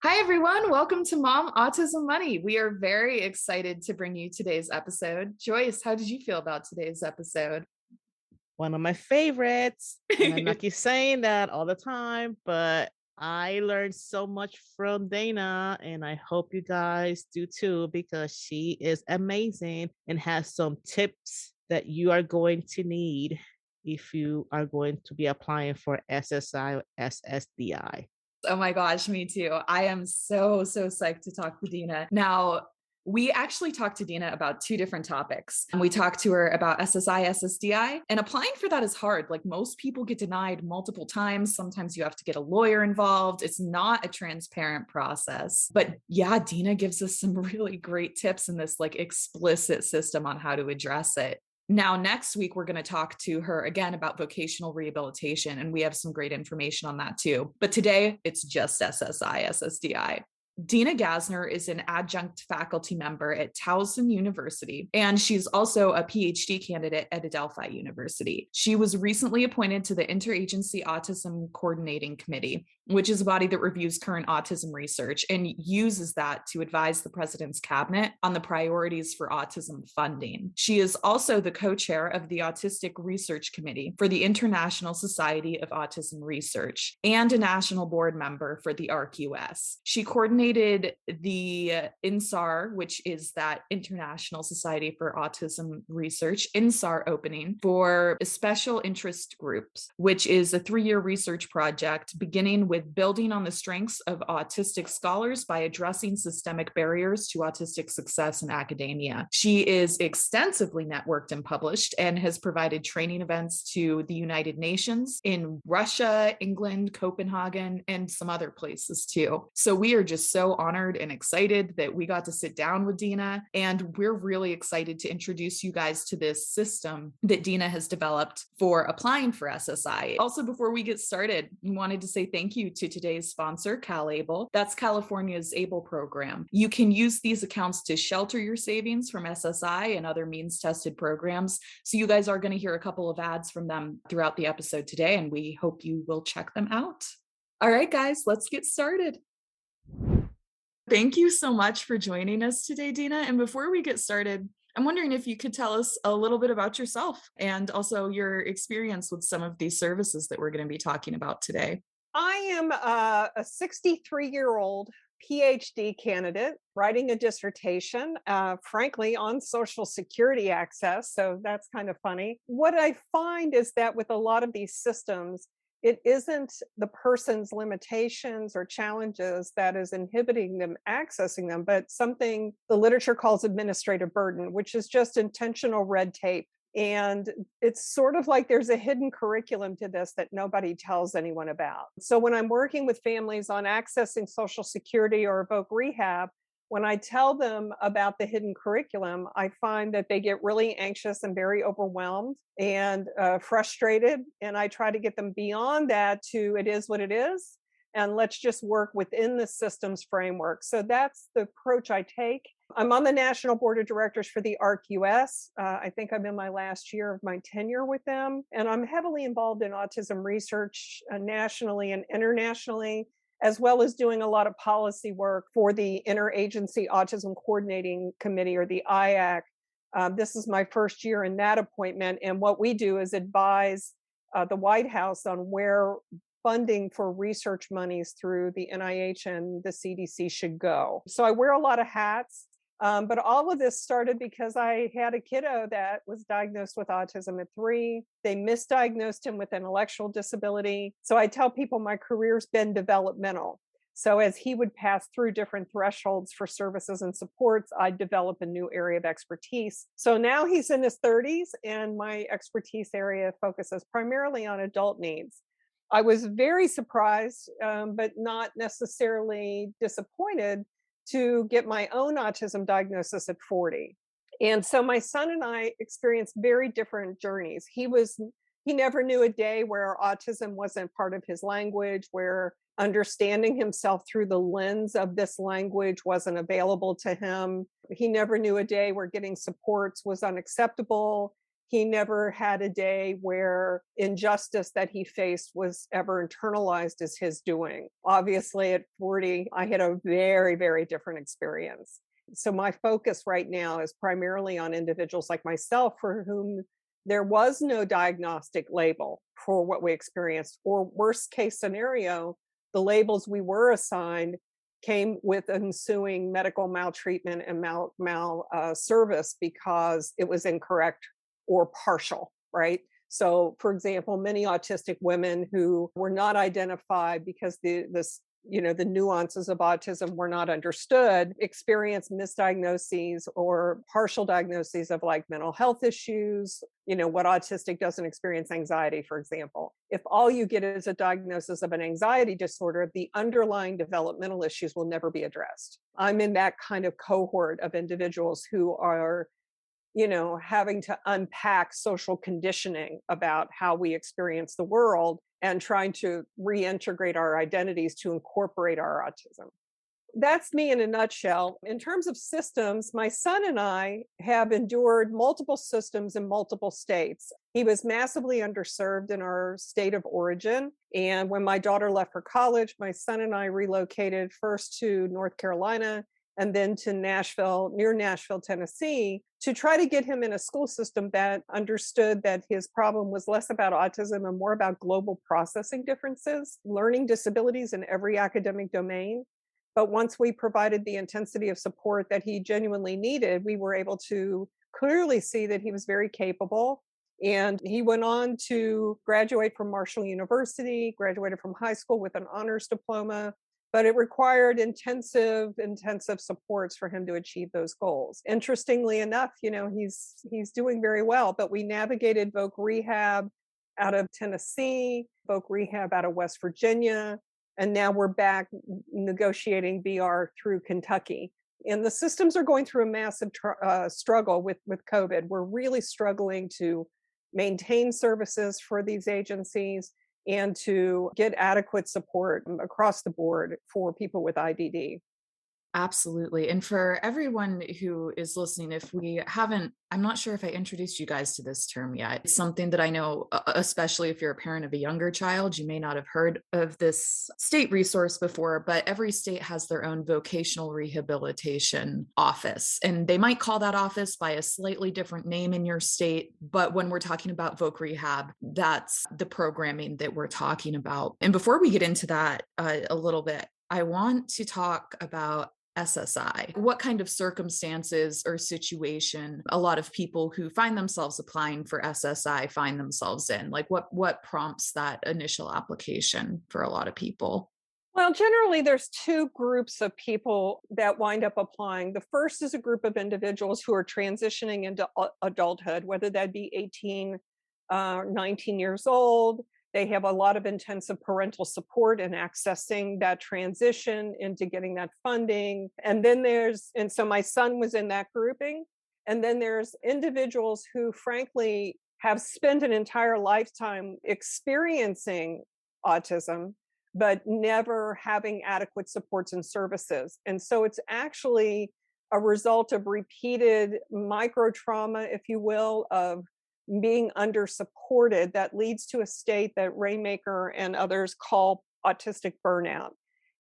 Hi, everyone. Welcome to Mom Autism Money. We are very excited to bring you today's episode. Joyce, how did you feel about today's episode? One of my favorites. And I know I keep saying that all the time, but I learned so much from Dana, and I hope you guys do too, because she is amazing and has some tips that you are going to need if you are going to be applying for SSI or SSDI. Oh my gosh, me too. I am so psyched to talk to Dina. Now, we actually talked to Dina about two different topics. And we talked to her about SSI, SSDI, and applying for that is hard. Like most people get denied multiple times. Sometimes you have to get a lawyer involved. It's not a transparent process. But yeah, Dina gives us some really great tips in this like explicit system on how to address it. Now, next week, we're going to talk to her again about vocational rehabilitation, and we have some great information on that too. But today, it's just SSI, SSDI. Dena Gassner is an adjunct faculty member at Towson University, and she's also a PhD candidate at Adelphi University. She was recently appointed to the Interagency Autism Coordinating Committee, which is a body that reviews current autism research and uses that to advise the president's cabinet on the priorities for autism funding. She is also the co-chair of the Autistic Research Committee for the International Society of Autism Research and a national board member for the ARC-US. She coordinated the INSAR, which is that International Society for Autism Research, INSAR opening for special interest groups, which is a 3-year research project beginning with building on the strengths of autistic scholars by addressing systemic barriers to autistic success in academia. She is extensively networked and published and has provided training events to the United Nations in Russia, England, Copenhagen, and some other places too. So we are just so honored and excited that we got to sit down with Dina, and we're really excited to introduce you guys to this system that Dina has developed for applying for SSI. Also, before we get started, we wanted to say thank you to today's sponsor, CalAble. That's California's ABLE program. You can use these accounts to shelter your savings from SSI and other means-tested programs. So you guys are going to hear a couple of ads from them throughout the episode today, and we hope you will check them out. All right, guys, let's get started. Thank you so much for joining us today, Dina. And before we get started, I'm wondering if you could tell us a little bit about yourself and also your experience with some of these services that we're going to be talking about today. I am a 63-year-old PhD candidate writing a dissertation, frankly, on Social Security access. So that's kind of funny. What I find is that with a lot of these systems, it isn't the person's limitations or challenges that is inhibiting them accessing them, but something the literature calls administrative burden, which is just intentional red tape. And it's sort of like there's a hidden curriculum to this that nobody tells anyone about. So when I'm working with families on accessing Social Security or voc rehab, when I tell them about the hidden curriculum, I find that they get really anxious and very overwhelmed and frustrated. And I try to get them beyond that to it is what it is. And let's just work within the system's framework. So that's the approach I take. I'm on the National Board of Directors for the ARC-US. I think I'm in my last year of my tenure with them. And I'm heavily involved in autism research nationally and internationally, as well as doing a lot of policy work for the Interagency Autism Coordinating Committee, or the IAC. This is my first year in that appointment. And what we do is advise the White House on where funding for research monies through the NIH and the CDC should go. So I wear a lot of hats. But all of this started because I had a kiddo that was diagnosed with autism at 3. They misdiagnosed him with intellectual disability. So I tell people my career's been developmental. So as he would pass through different thresholds for services and supports, I'd develop a new area of expertise. So now he's in his 30s, and my expertise area focuses primarily on adult needs. I was very surprised, but not necessarily disappointed, to get my own autism diagnosis at 40. And so my son and I experienced very different journeys. He never knew a day where autism wasn't part of his language, where understanding himself through the lens of this language wasn't available to him. He never knew a day where getting supports was unacceptable. He never had a day where injustice that he faced was ever internalized as his doing. Obviously, at 40, I had a very, very different experience. So my focus right now is primarily on individuals like myself for whom there was no diagnostic label for what we experienced, or worst case scenario, the labels we were assigned came with ensuing medical maltreatment and service because it was incorrect or partial, right? So, for example, many autistic women who were not identified because the nuances of autism were not understood, experience misdiagnoses or partial diagnoses of like mental health issues. What autistic doesn't experience anxiety, for example. If all you get is a diagnosis of an anxiety disorder, the underlying developmental issues will never be addressed. I'm in that kind of cohort of individuals who are having to unpack social conditioning about how we experience the world and trying to reintegrate our identities to incorporate our autism. That's me in a nutshell. In terms of systems, my son and I have endured multiple systems in multiple states. He was massively underserved in our state of origin. And when my daughter left for college, my son and I relocated first to North Carolina and then to Nashville, near Nashville, Tennessee, to try to get him in a school system that understood that his problem was less about autism and more about global processing differences, learning disabilities in every academic domain. But once we provided the intensity of support that he genuinely needed, we were able to clearly see that he was very capable. And he went on to graduate from Marshall University, graduated from high school with an honors diploma, but it required intensive supports for him to achieve those goals. Interestingly enough, he's doing very well, but we navigated Voc Rehab out of Tennessee, Voc Rehab out of West Virginia, and now we're back negotiating VR through Kentucky. And the systems are going through a massive struggle with COVID. We're really struggling to maintain services for these agencies and to get adequate support across the board for people with IDD. Absolutely. And for everyone who is listening, if we haven't, I'm not sure if I introduced you guys to this term yet. It's something that I know, especially if you're a parent of a younger child, you may not have heard of this state resource before, but every state has their own vocational rehabilitation office. And they might call that office by a slightly different name in your state. But when we're talking about Voc Rehab, that's the programming that we're talking about. And before we get into that a little bit, I want to talk about SSI. What kind of circumstances or situation a lot of people who find themselves applying for SSI find themselves in? Like what prompts that initial application for a lot of people? Well, generally, there's two groups of people that wind up applying. The first is a group of individuals who are transitioning into adulthood, whether that be 18, 19 years old. They have a lot of intensive parental support in accessing that transition into getting that funding. And so my son was in that grouping. And then there's individuals who, frankly, have spent an entire lifetime experiencing autism, but never having adequate supports and services. And so it's actually a result of repeated micro trauma, if you will, of being under supported that leads to a state that Rainmaker and others call autistic burnout.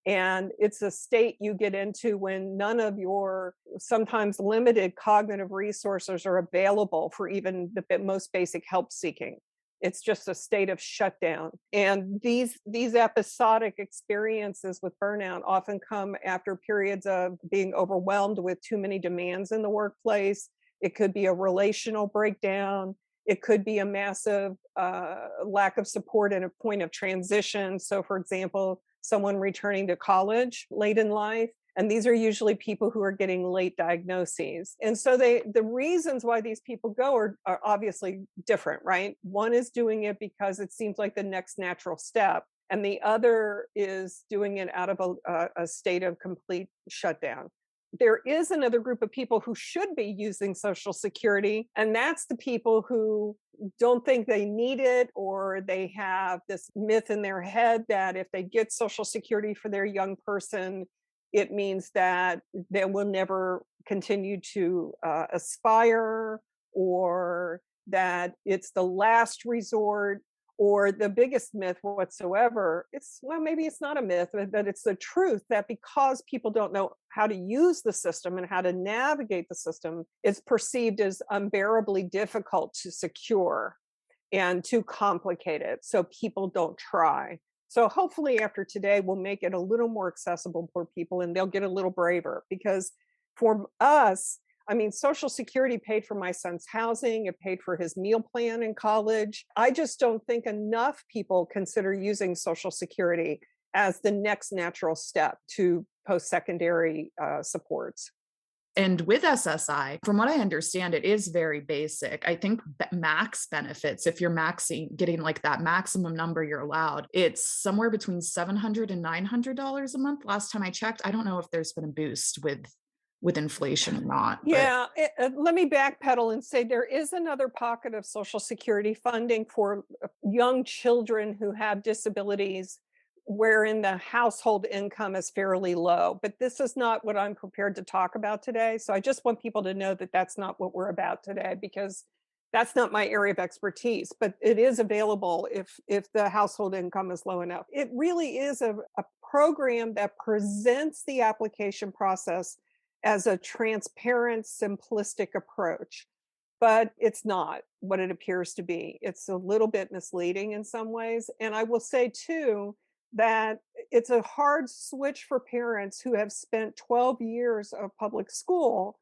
And it's a state you get into when none of your sometimes limited cognitive resources are available for even the most basic help seeking. It's just a state of shutdown. And these episodic experiences with burnout often come after periods of being overwhelmed with too many demands in the workplace. It could be a relational breakdown. It could be a massive lack of support at a point of transition. So, for example, someone returning to college late in life, and these are usually people who are getting late diagnoses. And so the reasons why these people go are obviously different, right? One is doing it because it seems like the next natural step, and the other is doing it out of a state of complete shutdown. There is another group of people who should be using Social Security, and that's the people who don't think they need it, or they have this myth in their head that if they get Social Security for their young person, it means that they will never continue to aspire, or that it's the last resort or the biggest myth whatsoever. Well, maybe it's not a myth, but it's the truth that because people don't know how to use the system and how to navigate the system, it's perceived as unbearably difficult to secure and too complicated. So people don't try. So hopefully after today, we'll make it a little more accessible for people and they'll get a little braver, because for us, I mean, Social Security paid for my son's housing. It paid for his meal plan in college. I just don't think enough people consider using Social Security as the next natural step to post-secondary supports. And with SSI, from what I understand, it is very basic. I think max benefits, if you're getting like that maximum number you're allowed, it's somewhere between $700 and $900 a month. Last time I checked, I don't know if there's been a boost with inflation or not. Yeah, let me backpedal and say there is another pocket of Social Security funding for young children who have disabilities wherein the household income is fairly low. But this is not what I'm prepared to talk about today. So I just want people to know that that's not what we're about today, because that's not my area of expertise, but it is available if the household income is low enough. It really is a program that presents the application process as a transparent, simplistic approach, but it's not what it appears to be. It's a little bit misleading in some ways. And I will say too, that it's a hard switch for parents who have spent 12 years of public school,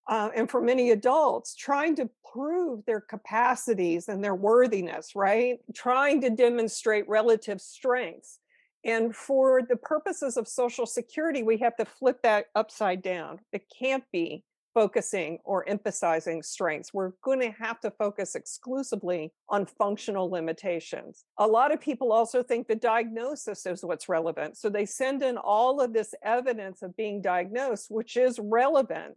and for many adults, trying to prove their capacities and their worthiness, right? Trying to demonstrate relative strengths. And for the purposes of Social Security, we have to flip that upside down. It can't be focusing or emphasizing strengths. We're going to have to focus exclusively on functional limitations. A lot of people also think the diagnosis is what's relevant. So they send in all of this evidence of being diagnosed, which is relevant,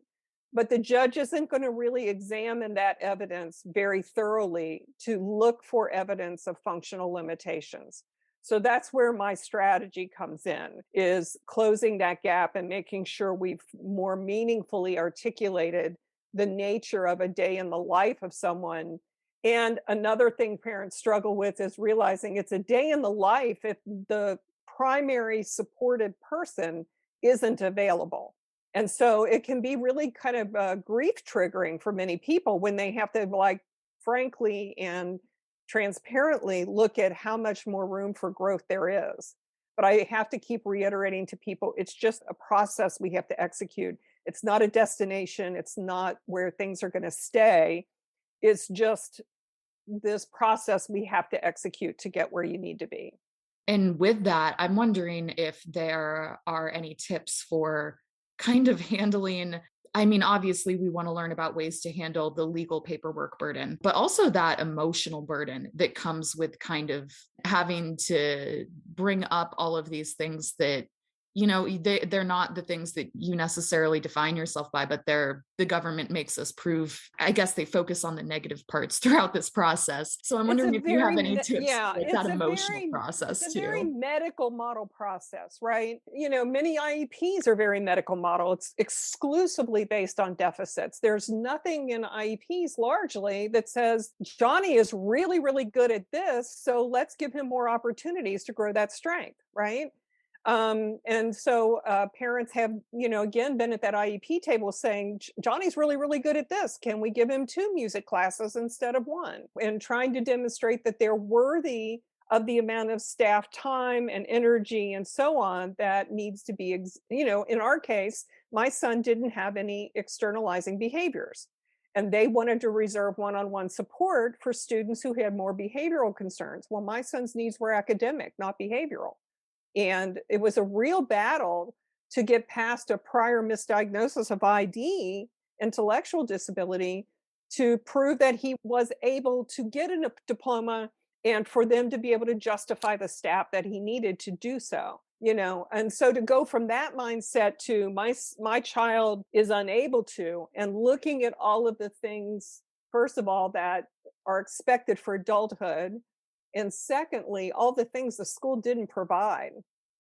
but the judge isn't going to really examine that evidence very thoroughly to look for evidence of functional limitations. So that's where my strategy comes in, is closing that gap and making sure we've more meaningfully articulated the nature of a day in the life of someone. And another thing parents struggle with is realizing it's a day in the life if the primary supported person isn't available. And so it can be really kind of grief triggering for many people when they have to, like, frankly and transparently look at how much more room for growth there is. But I have to keep reiterating to people, it's just a process we have to execute. It's not a destination. It's not where things are going to stay. It's just this process we have to execute to get where you need to be. And with that, I'm wondering if there are any tips for kind of handling, I mean, obviously we want to learn about ways to handle the legal paperwork burden, but also that emotional burden that comes with kind of having to bring up all of these things that, you know, they're not the things that you necessarily define yourself by, but the government makes us prove. I guess they focus on the negative parts throughout this process. So I'm wondering if you have any tips for that emotional process too. It's a very medical model process, right? You know, many IEPs are very medical model. It's exclusively based on deficits. There's nothing in IEPs largely that says Johnny is really, really good at this, so let's give him more opportunities to grow that strength, right? And so parents have, you know, again, been at that IEP table saying, Johnny's really, really good at this. Can we give him 2 music classes instead of 1? And trying to demonstrate that they're worthy of the amount of staff time and energy and so on that needs to be, you know, in our case, my son didn't have any externalizing behaviors. And they wanted to reserve one-on-one support for students who had more behavioral concerns. Well, my son's needs were academic, not behavioral. And it was a real battle to get past a prior misdiagnosis of ID, intellectual disability, to prove that he was able to get a diploma and for them to be able to justify the staff that he needed to do so, you know. And so to go from that mindset to my child is unable to, and looking at all of the things, first of all, that are expected for adulthood, and secondly, all the things the school didn't provide.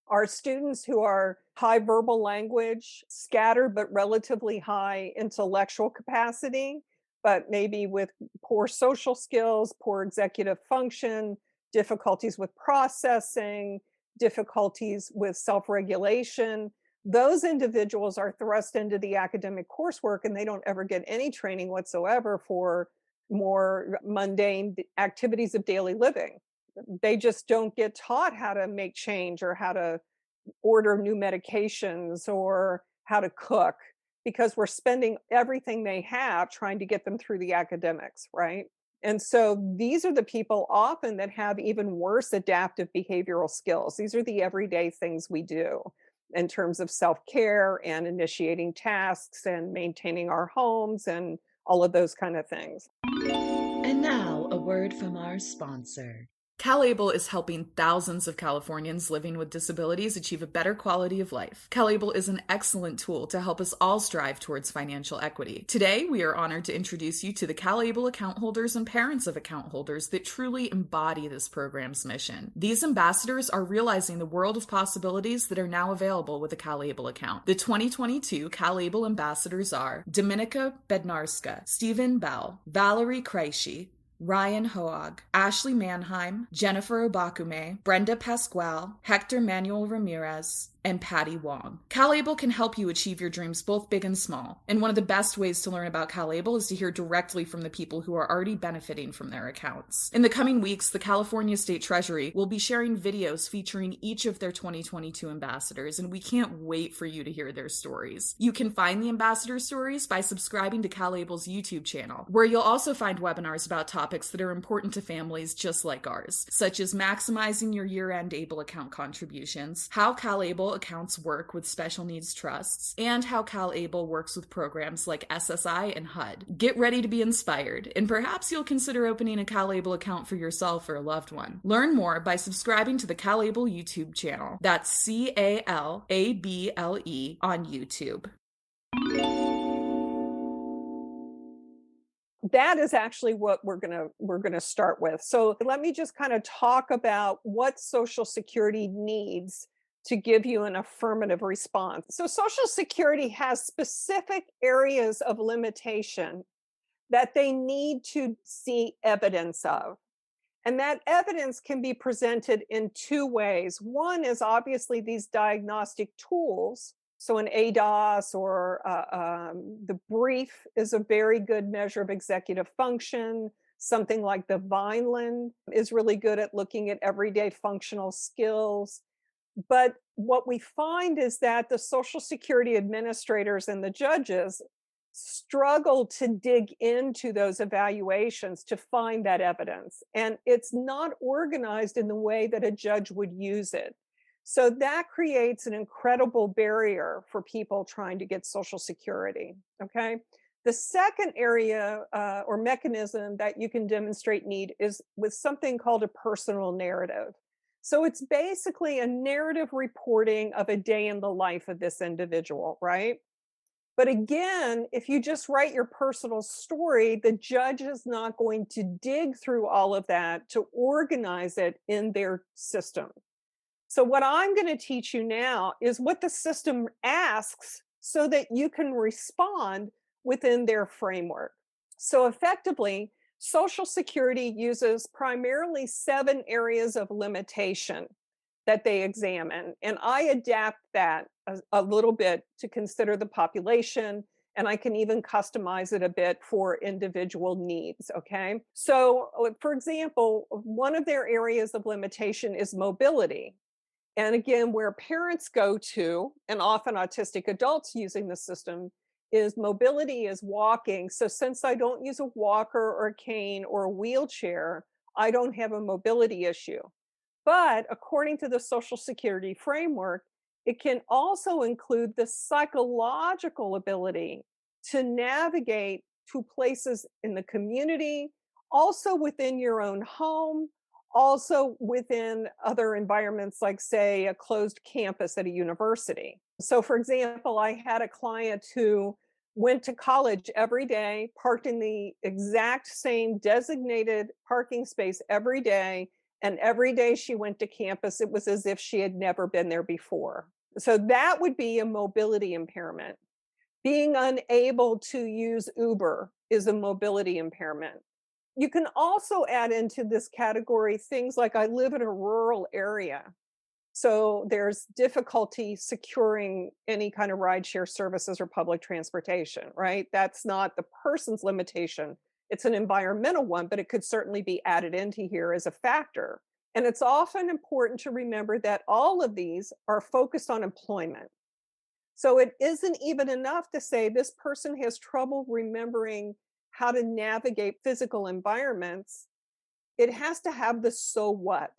Our students who are high verbal language, scattered but relatively high intellectual capacity, but maybe with poor social skills, poor executive function, difficulties with processing, difficulties with self-regulation. Those individuals are thrust into the academic coursework and they don't ever get any training whatsoever for more mundane activities of daily living. They just don't get taught how to make change or how to order new medications or how to cook, because we're spending everything they have trying to get them through the academics, right? And so these are the people often that have even worse adaptive behavioral skills. These are the everyday things we do in terms of self-care and initiating tasks and maintaining our homes and all of those kind of things. And now, a word from our sponsor. CalAble is helping thousands of Californians living with disabilities achieve a better quality of life. CalAble is an excellent tool to help us all strive towards financial equity. Today, we are honored to introduce you to the CalAble account holders and parents of account holders that truly embody this program's mission. These ambassadors are realizing the world of possibilities that are now available with a CalAble account. The 2022 CalAble ambassadors are Dominika Bednarska, Stephen Bell, Valerie Kreischi, Ryan Hoag, Ashley Mannheim, Jennifer Obakume, Brenda Pasquale, Hector Manuel Ramirez, and Patty Wong. CalAble can help you achieve your dreams both big and small. And one of the best ways to learn about CalAble is to hear directly from the people who are already benefiting from their accounts. In the coming weeks, the California State Treasury will be sharing videos featuring each of their 2022 ambassadors, and we can't wait for you to hear their stories. You can find the ambassador stories by subscribing to CalAble's YouTube channel, where you'll also find webinars about topics that are important to families just like ours, such as maximizing your year-end ABLE account contributions, how CalAble accounts work with special needs trusts, and how CalAble works with programs like SSI and HUD. Get ready to be inspired, and perhaps you'll consider opening a CalAble account for yourself or a loved one. Learn more by subscribing to the CalAble YouTube channel. That's CalAble on YouTube. That is actually what we're gonna start with. So let me just kind of talk about what Social Security needs to give you an affirmative response. So Social Security has specific areas of limitation that they need to see evidence of. And that evidence can be presented in two ways. One is obviously these diagnostic tools. So an ADOS or the brief is a very good measure of executive function. Something like the Vineland is really good at looking at everyday functional skills. But what we find is that the Social Security administrators and the judges struggle to dig into those evaluations to find that evidence. And it's not organized in the way that a judge would use it. So that creates an incredible barrier for people trying to get Social Security, okay? The second area or mechanism that you can demonstrate need is with something called a personal narrative. So it's basically a narrative reporting of a day in the life of this individual, right? But again, if you just write your personal story, the judge is not going to dig through all of that to organize it in their system. So what I'm going to teach you now is what the system asks so that you can respond within their framework. So effectively, Social Security uses primarily 7 areas of limitation that they examine. And I adapt that a little bit to consider the population, and I can even customize it a bit for individual needs, okay? So for example, one of their areas of limitation is mobility. And again, where parents go to, and often autistic adults using the system, is mobility is walking. So since I don't use a walker or a cane or a wheelchair, I don't have a mobility issue. But according to the Social Security framework, it can also include the psychological ability to navigate to places in the community, also within your own home, also within other environments, like say a closed campus at a university. So for example, I had a client who went to college every day, parked in the exact same designated parking space every day. And every day she went to campus, it was as if she had never been there before. So that would be a mobility impairment. Being unable to use Uber is a mobility impairment. You can also add into this category things like I live in a rural area. So there's difficulty securing any kind of rideshare services or public transportation, right? That's not the person's limitation. It's an environmental one, but it could certainly be added into here as a factor. And it's often important to remember that all of these are focused on employment. So it isn't even enough to say this person has trouble remembering how to navigate physical environments. It has to have the so what.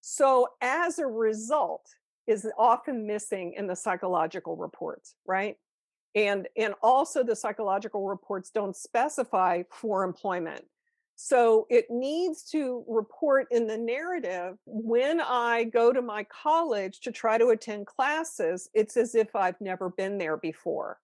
So as a result is often missing in the psychological reports, right? And also the psychological reports don't specify for employment. So it needs to report in the narrative when I go to my college to try to attend classes, it's as if I've never been there before.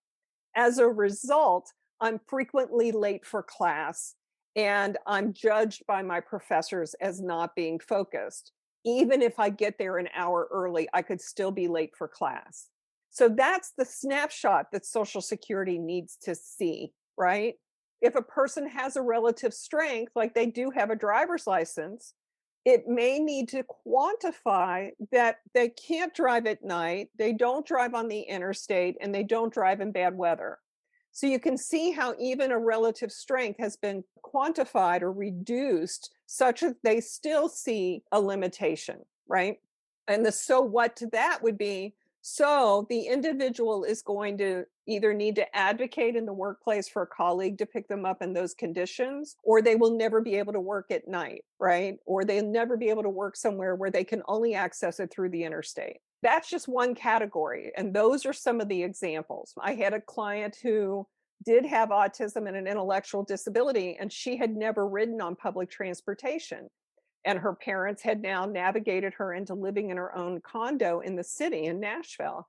As a result, I'm frequently late for class and I'm judged by my professors as not being focused. Even if I get there an hour early, I could still be late for class. So that's the snapshot that Social Security needs to see, right? If a person has a relative strength, like they do have a driver's license, it may need to quantify that they can't drive at night, they don't drive on the interstate, and they don't drive in bad weather. So you can see how even a relative strength has been quantified or reduced such that they still see a limitation, right? And the so what to that would be, so the individual is going to either need to advocate in the workplace for a colleague to pick them up in those conditions, or they will never be able to work at night, right? Or they'll never be able to work somewhere where they can only access it through the interstate. That's just one category. And those are some of the examples. I had a client who did have autism and an intellectual disability, and she had never ridden on public transportation. And her parents had now navigated her into living in her own condo in the city in Nashville.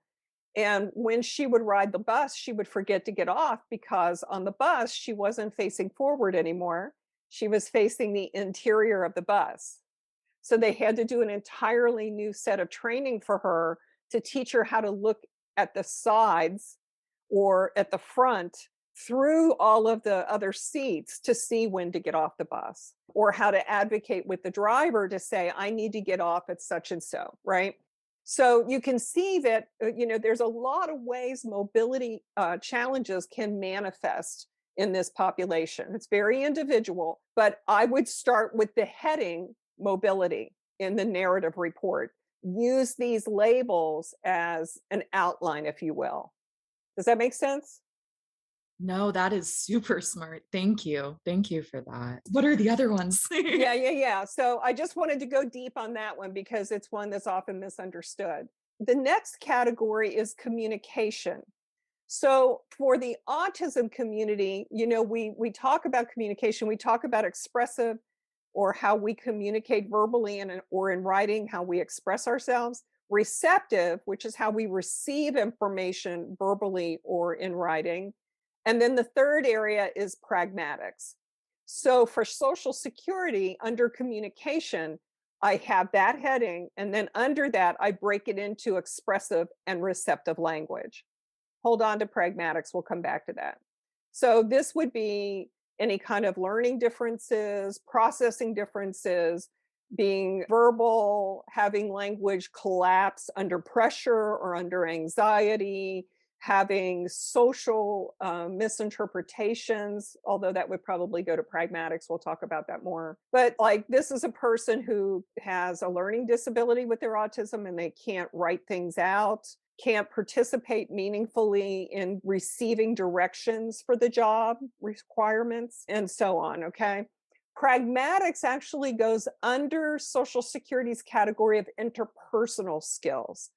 And when she would ride the bus, she would forget to get off because on the bus, she wasn't facing forward anymore. She was facing the interior of the bus. So they had to do an entirely new set of training for her to teach her how to look at the sides or at the front through all of the other seats to see when to get off the bus, or how to advocate with the driver to say, I need to get off at such and so, right? So you can see that, there's a lot of ways mobility challenges can manifest in this population. It's very individual, but I would start with the heading mobility in the narrative report. Use these labels as an outline, if you will. Does that make sense? No, that is super smart. Thank you. Thank you for that. What are the other ones? Yeah. So I just wanted to go deep on that one because it's one that's often misunderstood. The next category is communication. So for the autism community, we talk about communication, we talk about expressive or how we communicate verbally or in writing, how we express ourselves. Receptive, which is how we receive information verbally or in writing. And then the third area is pragmatics. So for Social Security, under communication, I have that heading. And then under that, I break it into expressive and receptive language. Hold on to pragmatics. We'll come back to that. So this would be any kind of learning differences, processing differences, being verbal, having language collapse under pressure or under anxiety, having social misinterpretations, although that would probably go to pragmatics. We'll talk about that more. But like this is a person who has a learning disability with their autism and they can't write things out, can't participate meaningfully in receiving directions for the job requirements, and so on, okay? Pragmatics actually goes under Social Security's category of interpersonal skills.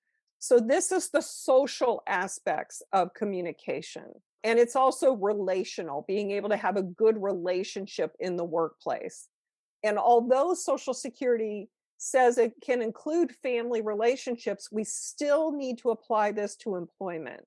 So this is the social aspects of communication. And it's also relational, being able to have a good relationship in the workplace. And although Social Security says it can include family relationships, we still need to apply this to employment.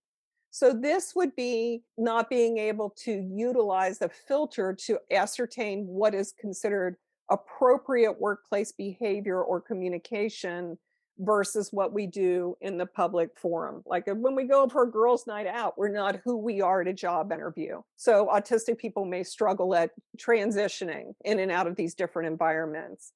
So this would be not being able to utilize a filter to ascertain what is considered appropriate workplace behavior or communication versus what we do in the public forum. Like when we go for a girls' night out, we're not who we are at a job interview. So autistic people may struggle at transitioning in and out of these different environments.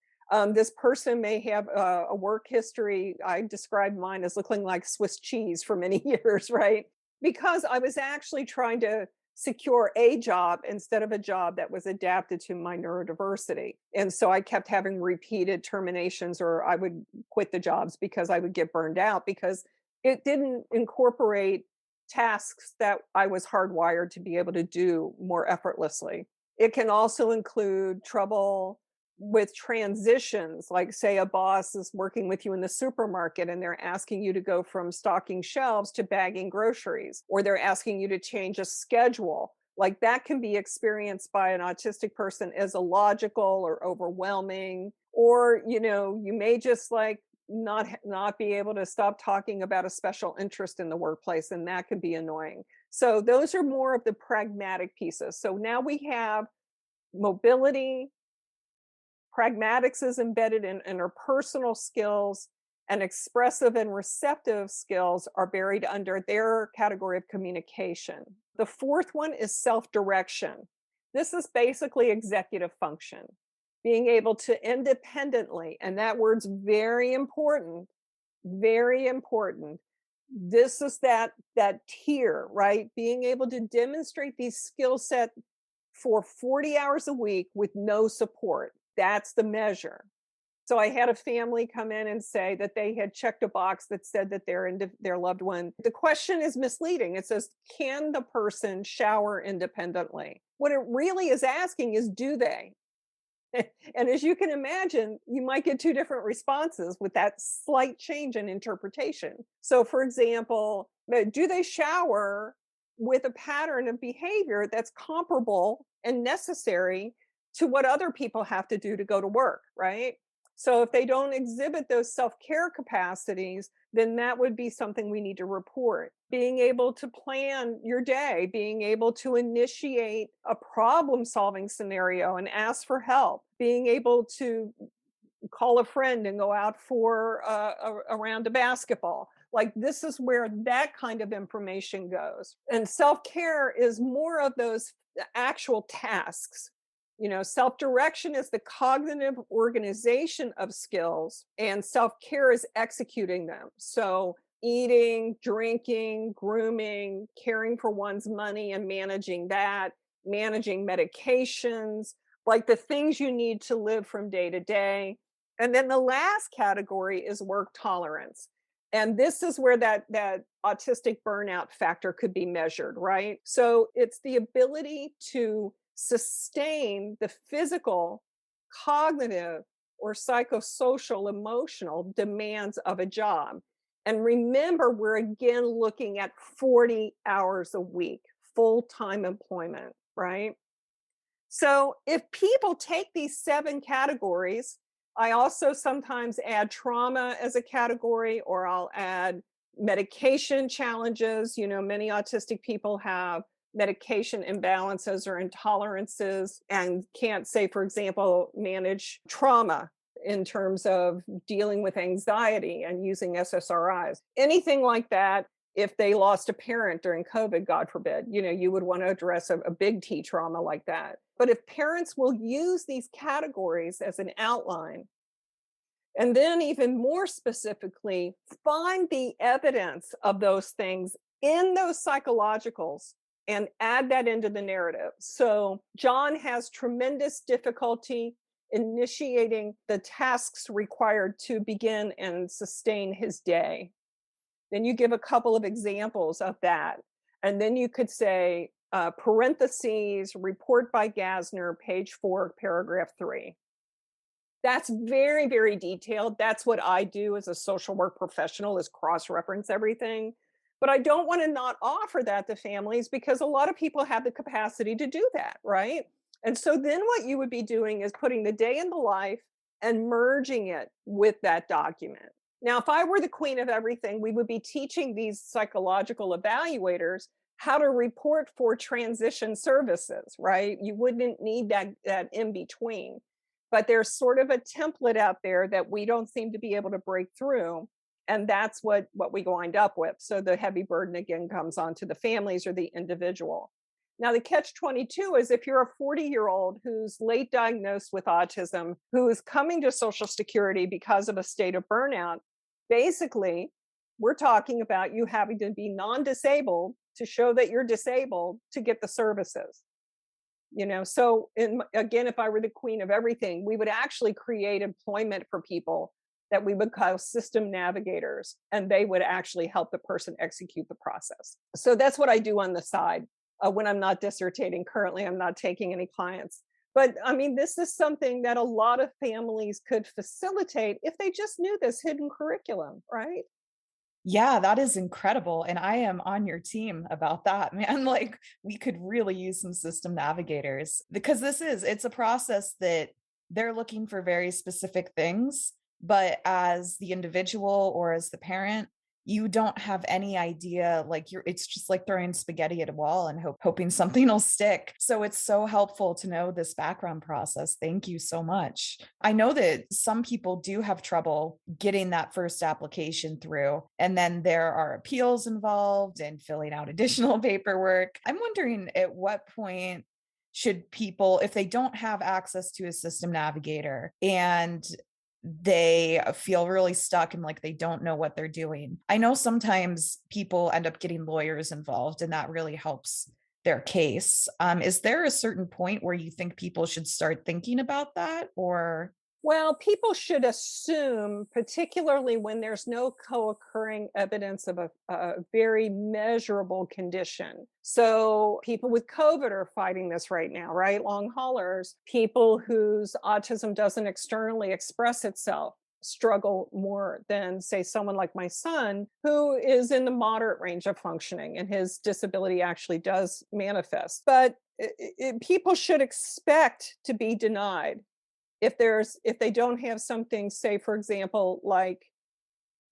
This person may have a work history. I described mine as looking like Swiss cheese for many years, right? Because I was actually trying to secure a job instead of a job that was adapted to my neurodiversity. And so I kept having repeated terminations, or I would quit the jobs because I would get burned out because it didn't incorporate tasks that I was hardwired to be able to do more effortlessly. It can also include trouble with transitions, like say a boss is working with you in the supermarket and they're asking you to go from stocking shelves to bagging groceries, or they're asking you to change a schedule. Like that can be experienced by an autistic person as illogical or overwhelming, or you may just like not be able to stop talking about a special interest in the workplace, and that could be annoying. So those are more of the pragmatic pieces. So now we have mobility. Pragmatics is embedded in interpersonal skills, and expressive and receptive skills are buried under their category of communication. The fourth one is self-direction. This is basically executive function, being able to independently, and that word's very important, very important. This is that tier, right? Being able to demonstrate these skill set for 40 hours a week with no support. That's the measure. So I had a family come in and say that they had checked a box that said that their loved one. The question is misleading. It says, can the person shower independently? What it really is asking is, do they? And as you can imagine, you might get two different responses with that slight change in interpretation. So for example, do they shower with a pattern of behavior that's comparable and necessary to what other people have to do to go to work, right? So if they don't exhibit those self-care capacities, then that would be something we need to report. Being able to plan your day, being able to initiate a problem-solving scenario and ask for help, being able to call a friend and go out for a round of basketball. Like this is where that kind of information goes. And self-care is more of those actual tasks. Self-direction is the cognitive organization of skills, and self-care is executing them. So eating, drinking, grooming, caring for one's money and managing that, managing medications, like the things you need to live from day to day. And then the last category is work tolerance. And this is where that autistic burnout factor could be measured, right? So it's the ability to sustain the physical, cognitive, or psychosocial, emotional demands of a job. And remember, we're again looking at 40 hours a week, full-time employment, right? So if people take these 7 categories, I also sometimes add trauma as a category, or I'll add medication challenges. Many autistic people have medication imbalances or intolerances and can't, say, for example, manage trauma in terms of dealing with anxiety and using SSRIs. Anything like that, if they lost a parent during COVID, God forbid, you would want to address a big T trauma like that. But if parents will use these categories as an outline, and then even more specifically, find the evidence of those things in those psychologicals and add that into the narrative. So John has tremendous difficulty initiating the tasks required to begin and sustain his day. Then you give a couple of examples of that. And then you could say, parentheses, report by Gassner, page 4, paragraph 3. That's very, very detailed. That's what I do as a social work professional, is cross-reference everything. But I don't want to not offer that to families, because a lot of people have the capacity to do that, right? And so then what you would be doing is putting the day in the life and merging it with that document. Now, if I were the queen of everything, we would be teaching these psychological evaluators how to report for transition services, right? You wouldn't need that in between. But there's sort of a template out there that we don't seem to be able to break through. And that's what we wind up with. So the heavy burden again comes onto the families or the individual. Now, the catch-22 is if you're a 40-year-old who's late diagnosed with autism, who is coming to Social Security because of a state of burnout, basically, we're talking about you having to be non-disabled to show that you're disabled to get the services. So again, if I were the queen of everything, we would actually create employment for people that we would call system navigators, and they would actually help the person execute the process. So that's what I do on the side. When I'm not dissertating. Currently, I'm not taking any clients. But I mean, this is something that a lot of families could facilitate if they just knew this hidden curriculum, right? Yeah, that is incredible. And I am on your team about that, man. Like, we could really use some system navigators because it's a process that they're looking for very specific things. But as the individual or as the parent, you don't have any idea, like it's just like throwing spaghetti at a wall and hoping something will stick. So it's so helpful to know this background process. Thank you so much. I know that some people do have trouble getting that first application through, and then there are appeals involved and filling out additional paperwork. I'm wondering at what point should people, if they don't have access to a system navigator and they feel really stuck and like they don't know what they're doing. I know sometimes people end up getting lawyers involved and that really helps their case. Is there a certain point where you think people should start thinking about that, or? Well, people should assume, particularly when there's no co-occurring evidence of a very measurable condition. So people with COVID are fighting this right now, right? Long haulers, people whose autism doesn't externally express itself struggle more than, say, someone like my son, who is in the moderate range of functioning and his disability actually does manifest. But people should expect to be denied if they don't have something, say, for example, like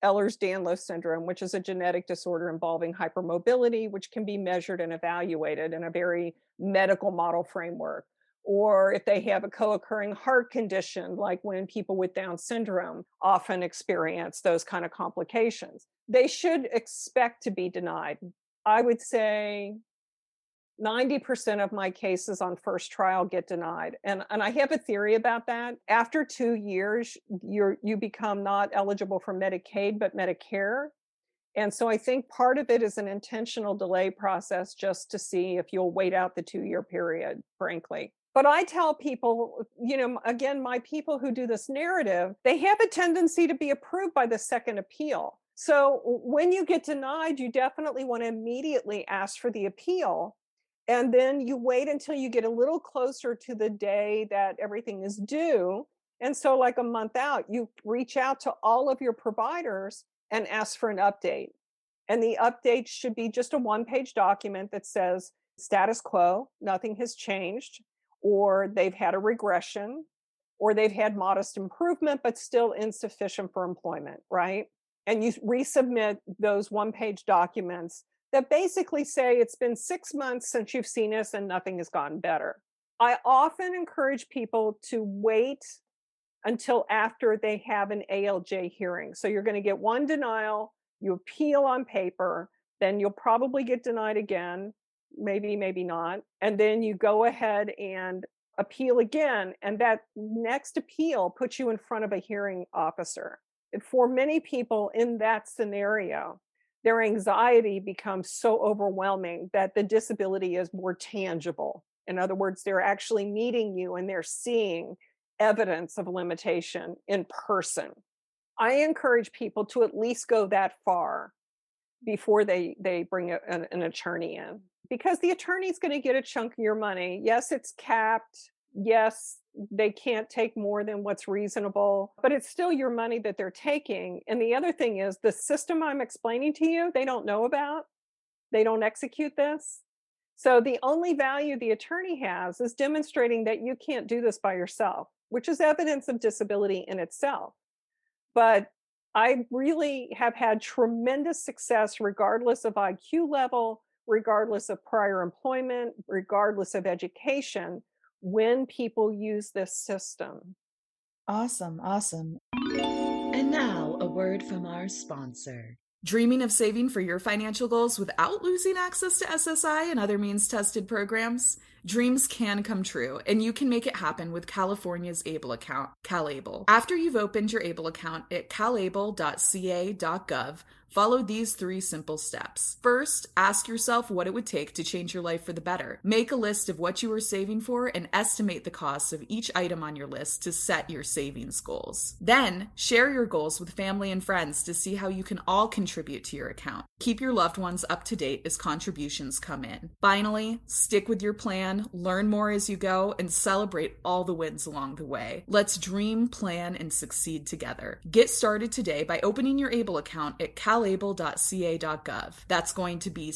Ehlers-Danlos syndrome, which is a genetic disorder involving hypermobility, which can be measured and evaluated in a very medical model framework. Or if they have a co-occurring heart condition, like when people with Down syndrome often experience those kind of complications, they should expect to be denied. I would say 90% of my cases on first trial get denied. And I have a theory about that. After 2 years, you become not eligible for Medicaid, but Medicare. And so I think part of it is an intentional delay process just to see if you'll wait out the 2-year period, frankly. But I tell people, again, my people who do this narrative, they have a tendency to be approved by the second appeal. So when you get denied, you definitely want to immediately ask for the appeal. And then you wait until you get a little closer to the day that everything is due. And so like a month out, you reach out to all of your providers and ask for an update. And the update should be just a one-page document that says status quo, nothing has changed, or they've had a regression, or they've had modest improvement, but still insufficient for employment, right? And you resubmit those one-page documents that basically say it's been 6 months since you've seen us and nothing has gotten better. I often encourage people to wait until after they have an ALJ hearing. So you're going to get one denial, you appeal on paper, then you'll probably get denied again, maybe not. And then you go ahead and appeal again. And that next appeal puts you in front of a hearing officer. And for many people in that scenario, their anxiety becomes so overwhelming that the disability is more tangible. In other words, they're actually meeting you and they're seeing evidence of limitation in person. I encourage people to at least go that far before they bring an attorney in, because the attorney's going to get a chunk of your money. Yes, it's capped. Yes, they can't take more than what's reasonable, but it's still your money that they're taking. And the other thing is the system I'm explaining to you, they don't know about. They don't execute this. So the only value the attorney has is demonstrating that you can't do this by yourself, which is evidence of disability in itself. But I really have had tremendous success regardless of IQ level, regardless of prior employment, regardless of education, when people use this system. Awesome. Awesome. And now a word from our sponsor. Dreaming of saving for your financial goals without losing access to SSI and other means tested programs? Dreams can come true, and you can make it happen with California's ABLE account, CalAble. After you've opened your ABLE account at calable.ca.gov, follow these 3 simple steps. First, ask yourself what it would take to change your life for the better. Make a list of what you are saving for and estimate the costs of each item on your list to set your savings goals. Then, share your goals with family and friends to see how you can all contribute to your account. Keep your loved ones up to date as contributions come in. Finally, stick with your plan, learn more as you go, and celebrate all the wins along the way. Let's dream, plan, and succeed together. Get started today by opening your ABLE account at calable.ca.gov. That's going to be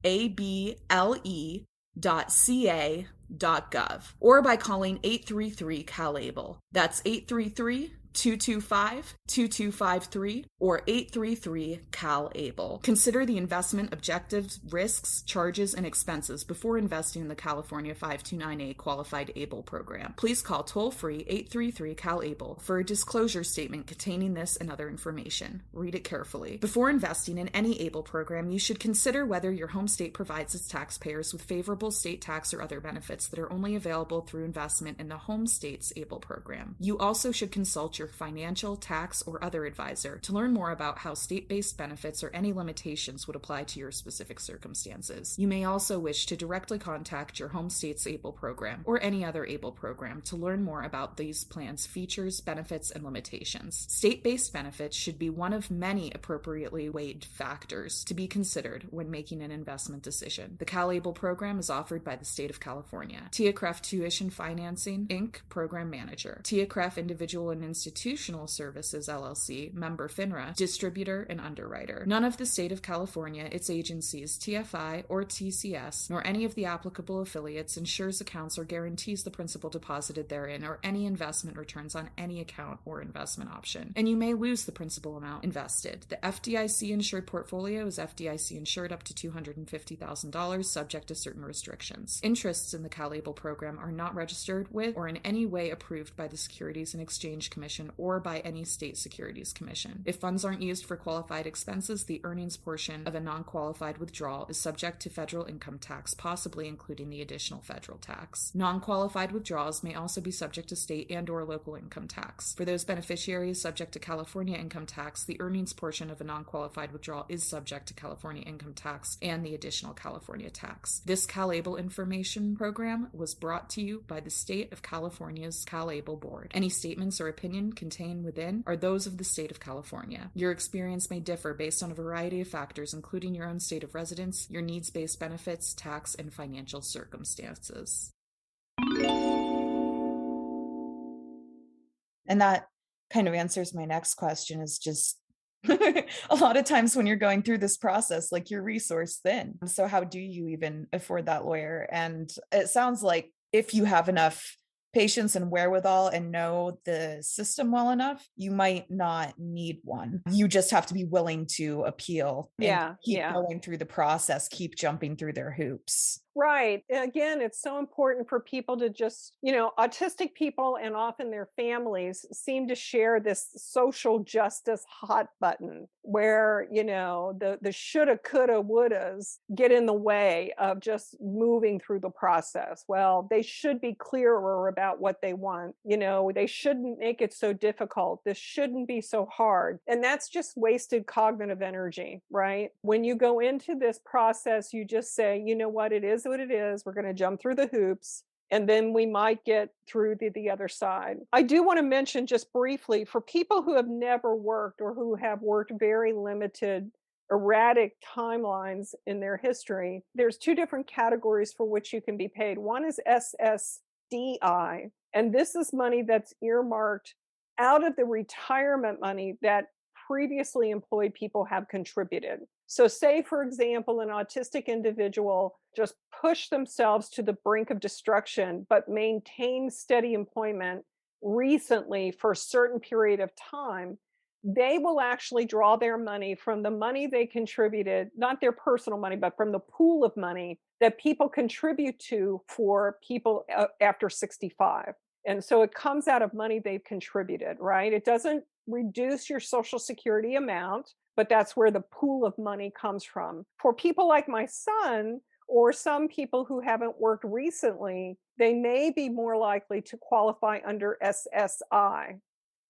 calable.ca.gov, or by calling 833-CalAble. That's 833-225-2253 or 833-CalAble. Consider the investment objectives, risks, charges, and expenses before investing in the California 529A qualified ABLE program. Please call toll-free 833-CalAble for a disclosure statement containing this and other information. Read it carefully. Before investing in any ABLE program, you should consider whether your home state provides its taxpayers with favorable state tax or other benefits that are only available through investment in the home state's ABLE program. You also should consult your financial, tax, or other advisor to learn more about how state-based benefits or any limitations would apply to your specific circumstances. You may also wish to directly contact your home state's ABLE program or any other ABLE program to learn more about these plans' features, benefits, and limitations. State-based benefits should be one of many appropriately weighed factors to be considered when making an investment decision. The CalAble program is offered by the state of California. TIACREF Tuition Financing, Inc., Program Manager. TIACREF Individual and Institutional Services, LLC, member FINRA, distributor and underwriter. None of the state of California, its agencies, TFI or TCS, nor any of the applicable affiliates insures accounts or guarantees the principal deposited therein or any investment returns on any account or investment option, and you may lose the principal amount invested. The FDIC insured portfolio is FDIC insured up to $250,000, subject to certain restrictions. Interests in the CalAble program are not registered with or in any way approved by the Securities and Exchange Commission or by any state securities commission. If funds aren't used for qualified expenses, the earnings portion of a non-qualified withdrawal is subject to federal income tax, possibly including the additional federal tax. Non-qualified withdrawals may also be subject to state and or local income tax. For those beneficiaries subject to California income tax, the earnings portion of a non-qualified withdrawal is subject to California income tax and the additional California tax. This CalAble information program was brought to you by the State of California's CalAble Board. Any statements or opinion contained within are those of the state of California. Your experience may differ based on a variety of factors, including your own state of residence, your needs-based benefits, tax, and financial circumstances. And that kind of answers my next question, is just a lot of times when you're going through this process, like, you're resource thin. So how do you even afford that lawyer? And it sounds like if you have enough patience and wherewithal and know the system well enough, you might not need one. You just have to be willing to appeal and keep going through the process, keep jumping through their hoops. Right. Again, it's so important for people to just, autistic people and often their families seem to share this social justice hot button where, the shoulda, coulda, wouldas get in the way of just moving through the process. Well, they should be clearer about what they want. They shouldn't make it so difficult. This shouldn't be so hard. And that's just wasted cognitive energy, right? When you go into this process, you just say, you know what, it is what it is. We're going to jump through the hoops, and then we might get through the other side. I do want to mention just briefly, for people who have never worked or who have worked very limited, erratic timelines in their history, there's 2 different categories for which you can be paid. One is SSDI, and this is money that's earmarked out of the retirement money that previously employed people have contributed. So say, for example, an autistic individual just pushed themselves to the brink of destruction, but maintained steady employment recently for a certain period of time, they will actually draw their money from the money they contributed, not their personal money, but from the pool of money that people contribute to for people after 65. And so it comes out of money they've contributed, right? It doesn't reduce your Social Security amount, but that's where the pool of money comes from. For people like my son, or some people who haven't worked recently, they may be more likely to qualify under SSI,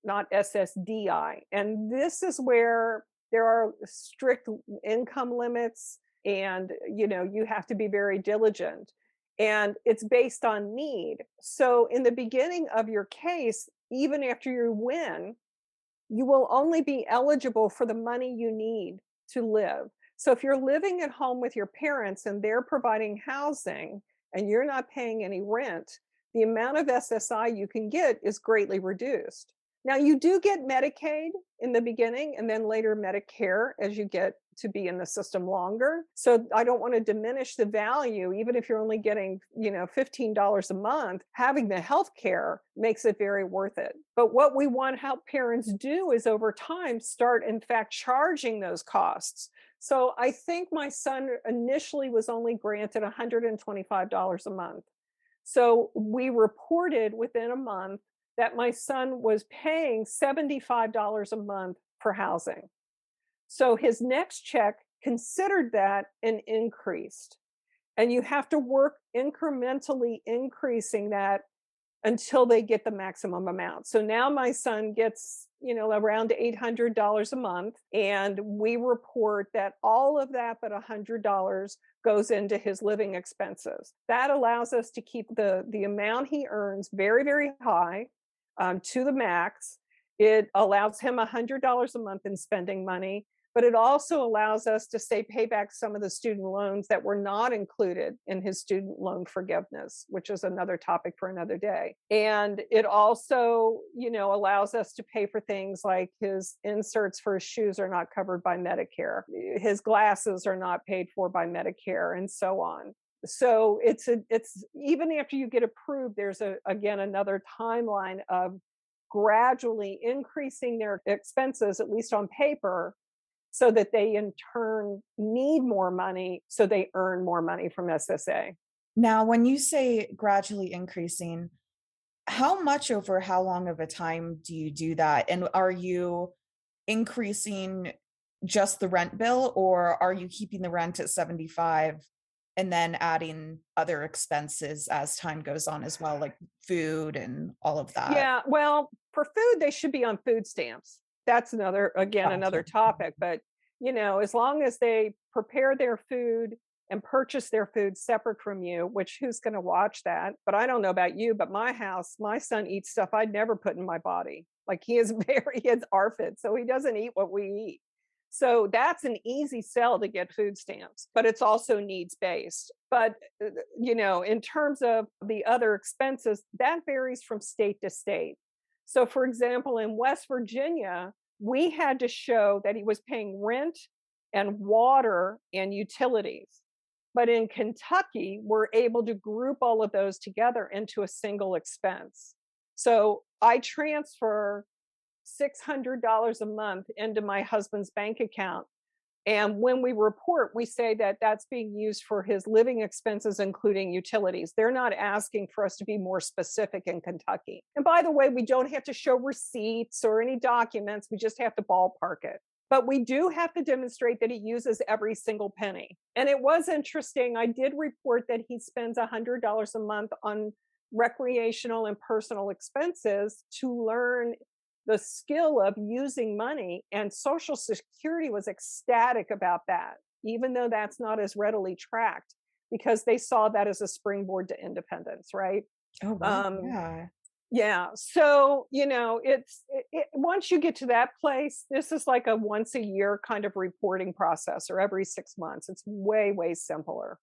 not SSDI. And this is where there are strict income limits, and you have to be very diligent. And it's based on need. So in the beginning of your case, even after you win, you will only be eligible for the money you need to live. So if you're living at home with your parents and they're providing housing and you're not paying any rent, the amount of SSI you can get is greatly reduced. Now, you do get Medicaid in the beginning and then later Medicare as you get to be in the system longer. So I don't want to diminish the value. Even if you're only getting, $15 a month, having the health care makes it very worth it. But what we want to help parents do is over time start, in fact, charging those costs. So I think my son initially was only granted $125 a month. So we reported within a month that my son was paying $75 a month for housing. So his next check considered that and increased. And you have to work incrementally increasing that until they get the maximum amount. So now my son gets, around $800 a month. And we report that all of that but $100 goes into his living expenses. That allows us to keep the amount he earns very, very high, to the max. It allows him $100 a month in spending money, but it also allows us to pay back some of the student loans that were not included in his student loan forgiveness, which is another topic for another day. And it also, allows us to pay for things like his inserts for his shoes are not covered by Medicare. His glasses are not paid for by Medicare, and so on. So it's even after you get approved, there's again another timeline of gradually increasing their expenses, at least on paper, so that they in turn need more money, so they earn more money from SSA. Now, when you say gradually increasing, how much over how long of a time do you do that? And are you increasing just the rent bill, or are you keeping the rent at 75 and then adding other expenses as time goes on as well, like food and all of that? Yeah, well, for food, they should be on food stamps. That's another topic. But, as long as they prepare their food and purchase their food separate from you, which who's going to watch that? But I don't know about you, but my house, my son eats stuff I'd never put in my body. Like he is ARFID, so he doesn't eat what we eat. So that's an easy sell to get food stamps, but it's also needs based. But, in terms of the other expenses, that varies from state to state. So for example, in West Virginia, we had to show that he was paying rent and water and utilities. But in Kentucky, we're able to group all of those together into a single expense. So I transfer $600 a month into my husband's bank account. And when we report, we say that that's being used for his living expenses, including utilities. They're not asking for us to be more specific in Kentucky. And by the way, we don't have to show receipts or any documents. We just have to ballpark it. But we do have to demonstrate that he uses every single penny. And it was interesting. I did report that he spends $100 a month on recreational and personal expenses to learn the skill of using money, and Social Security was ecstatic about that, even though that's not as readily tracked, because they saw that as a springboard to independence, right? Oh, wow. Yeah. Yeah. So, once you get to that place, this is like a once a year kind of reporting process, or every 6 months. It's way, way simpler.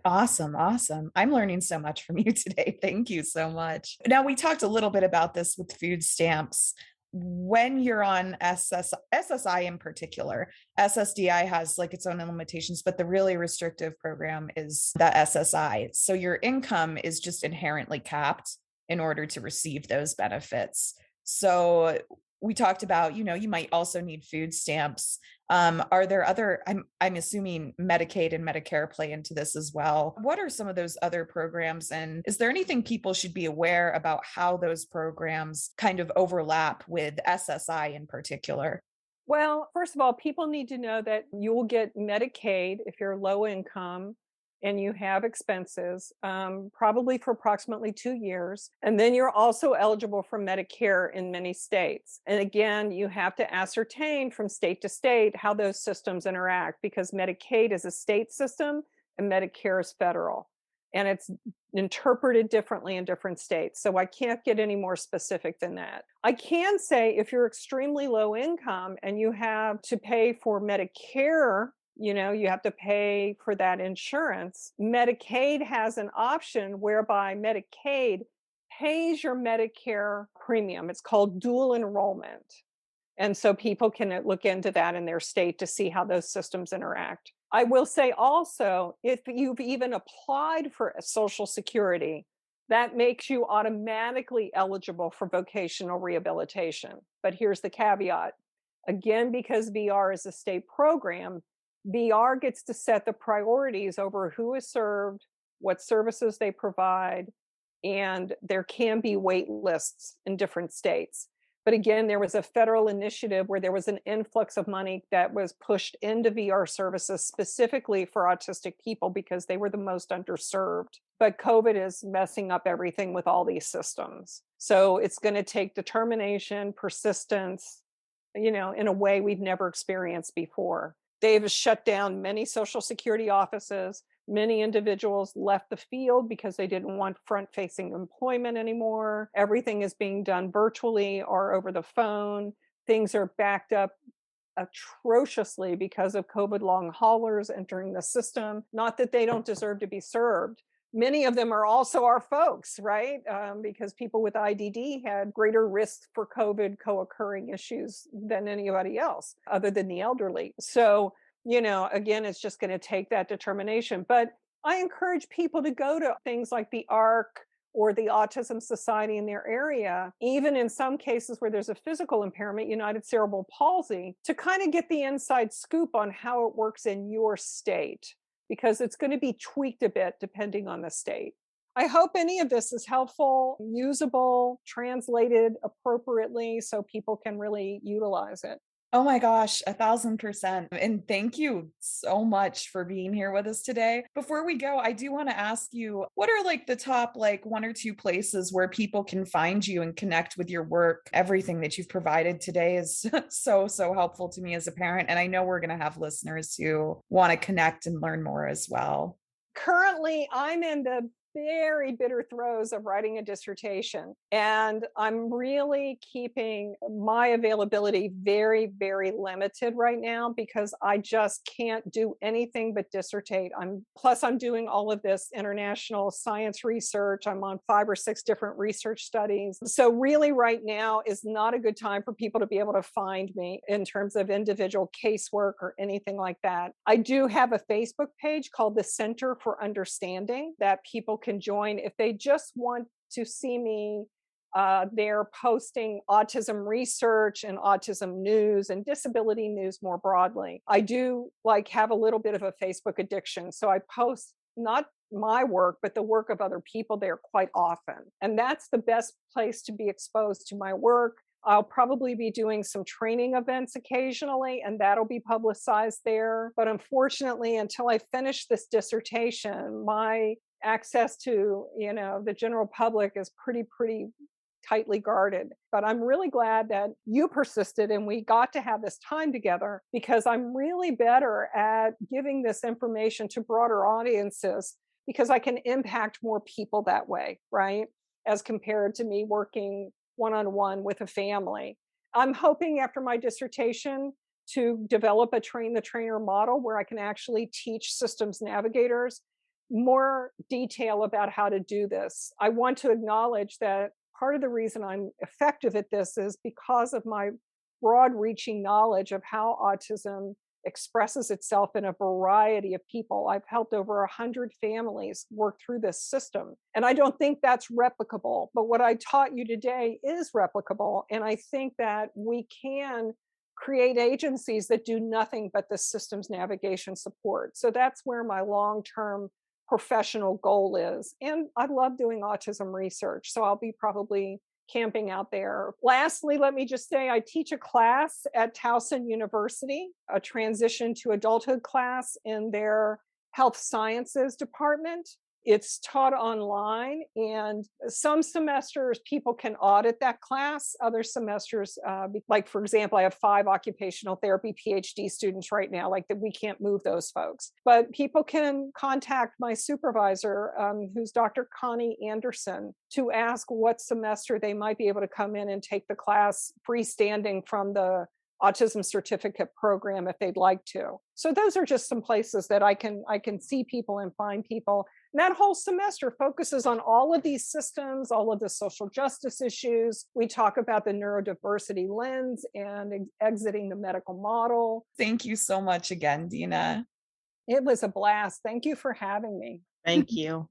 Awesome. Awesome. I'm learning so much from you today. Thank you so much. Now, we talked a little bit about this with food stamps. When you're on SSI in particular, SSDI has like its own limitations, but the really restrictive program is the SSI. So your income is just inherently capped in order to receive those benefits. So we talked about, you might also need food stamps. Are there other, I'm assuming Medicaid and Medicare play into this as well. What are some of those other programs? And is there anything people should be aware about how those programs kind of overlap with SSI in particular? Well, first of all, people need to know that you will get Medicaid if you're low income and you have expenses, probably for approximately 2 years. And then you're also eligible for Medicare in many states. And again, you have to ascertain from state to state how those systems interact, because Medicaid is a state system and Medicare is federal. And it's interpreted differently in different states. So I can't get any more specific than that. I can say if you're extremely low income and you have to pay for Medicare, you have to pay for that insurance. Medicaid has an option whereby Medicaid pays your Medicare premium. It's called dual enrollment. And so people can look into that in their state to see how those systems interact. I will say also, if you've even applied for Social Security, that makes you automatically eligible for vocational rehabilitation. But here's the caveat. Again, because VR is a state program, VR gets to set the priorities over who is served, what services they provide, and there can be wait lists in different states. But again, there was a federal initiative where there was an influx of money that was pushed into VR services specifically for autistic people because they were the most underserved. But COVID is messing up everything with all these systems. So it's going to take determination, persistence, in a way we've never experienced before. They've shut down many Social Security offices. Many individuals left the field because they didn't want front-facing employment anymore. Everything is being done virtually or over the phone. Things are backed up atrociously because of COVID long haulers entering the system. Not that they don't deserve to be served. Many of them are also our folks, right? Because people with IDD had greater risks for COVID co-occurring issues than anybody else, other than the elderly. So, again, it's just going to take that determination. But I encourage people to go to things like the ARC or the Autism Society in their area, even in some cases where there's a physical impairment, United Cerebral Palsy, to kind of get the inside scoop on how it works in your state, because it's going to be tweaked a bit depending on the state. I hope any of this is helpful, usable, translated appropriately so people can really utilize it. Oh my gosh, 1,000%. And thank you so much for being here with us today. Before we go, I do want to ask you, what are the top one or two places where people can find you and connect with your work? Everything that you've provided today is so helpful to me as a parent. And I know we're going to have listeners who want to connect and learn more as well. Currently, I'm in the very bitter throes of writing a dissertation. And I'm really keeping my availability very, very limited right now because I just can't do anything but dissertate. I'm doing all of this international science research. I'm on 5 or 6 different research studies. So really right now is not a good time for people to be able to find me in terms of individual casework or anything like that. I do have a Facebook page called the Center for Understanding that people can join if they just want to see me. They're posting autism research and autism news and disability news more broadly. I do have a little bit of a Facebook addiction. So I post not my work, but the work of other people there quite often. And that's the best place to be exposed to my work. I'll probably be doing some training events occasionally, and that'll be publicized there. But unfortunately, until I finish this dissertation, my access to, the general public is pretty tightly guarded. But I'm really glad that you persisted and we got to have this time together, because I'm really better at giving this information to broader audiences because I can impact more people that way, right? As compared to me working one-on-one with a family. I'm hoping after my dissertation to develop a train the trainer model where I can actually teach systems navigators more detail about how to do this. I want to acknowledge that part of the reason I'm effective at this is because of my broad reaching knowledge of how autism expresses itself in a variety of people. I've helped over 100 families work through this system. And I don't think that's replicable. But what I taught you today is replicable. And I think that we can create agencies that do nothing but the systems navigation support. So that's where my long-term professional goal is. And I love doing autism research. So I'll be probably camping out there. Lastly, let me just say I teach a class at Towson University, a transition to adulthood class in their health sciences department. It's taught online, and some semesters people can audit that class. Other semesters, like for example, I have 5 occupational therapy PhD students right now, like that we can't move those folks. But people can contact my supervisor, who's Dr. Connie Anderson, to ask what semester they might be able to come in and take the class freestanding from the autism certificate program if they'd like to. So those are just some places that I can see people and find people. And that whole semester focuses on all of these systems, all of the social justice issues. We talk about the neurodiversity lens and exiting the medical model. Thank you so much again, Dena. It was a blast. Thank you for having me. Thank you.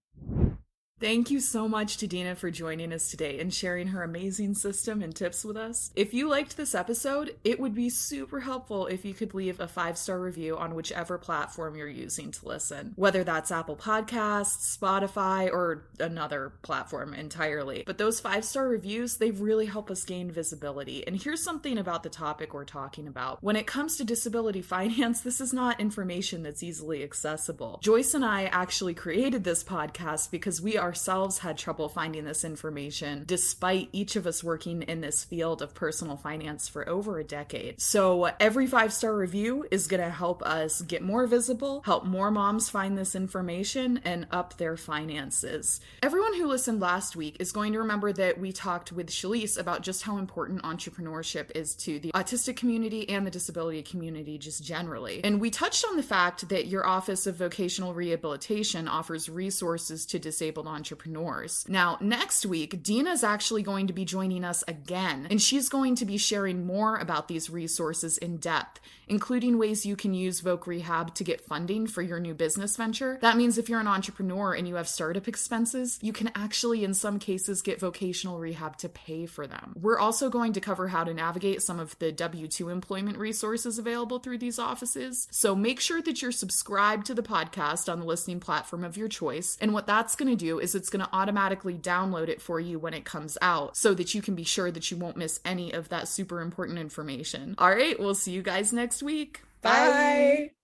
Thank you so much to Dena for joining us today and sharing her amazing system and tips with us. If you liked this episode, it would be super helpful if you could leave a 5-star review on whichever platform you're using to listen, whether that's Apple Podcasts, Spotify, or another platform entirely. But those 5-star reviews, they really help us gain visibility. And here's something about the topic we're talking about. When it comes to disability finance, this is not information that's easily accessible. Joyce and I actually created this podcast because we ourselves had trouble finding this information, despite each of us working in this field of personal finance for over a decade. So every 5-star review is going to help us get more visible, help more moms find this information, and up their finances. Everyone who listened last week is going to remember that we talked with Shalise about just how important entrepreneurship is to the autistic community and the disability community just generally. And we touched on the fact that your Office of Vocational Rehabilitation offers resources to disabled entrepreneurs. Now, next week, Dena is actually going to be joining us again, and she's going to be sharing more about these resources in depth, including ways you can use Voc Rehab to get funding for your new business venture. That means if you're an entrepreneur and you have startup expenses, you can actually, in some cases, get vocational rehab to pay for them. We're also going to cover how to navigate some of the W-2 employment resources available through these offices. So make sure that you're subscribed to the podcast on the listening platform of your choice. And what that's going to do is it's going to automatically download it for you when it comes out so that you can be sure that you won't miss any of that super important information. All right, we'll see you guys next week. Bye.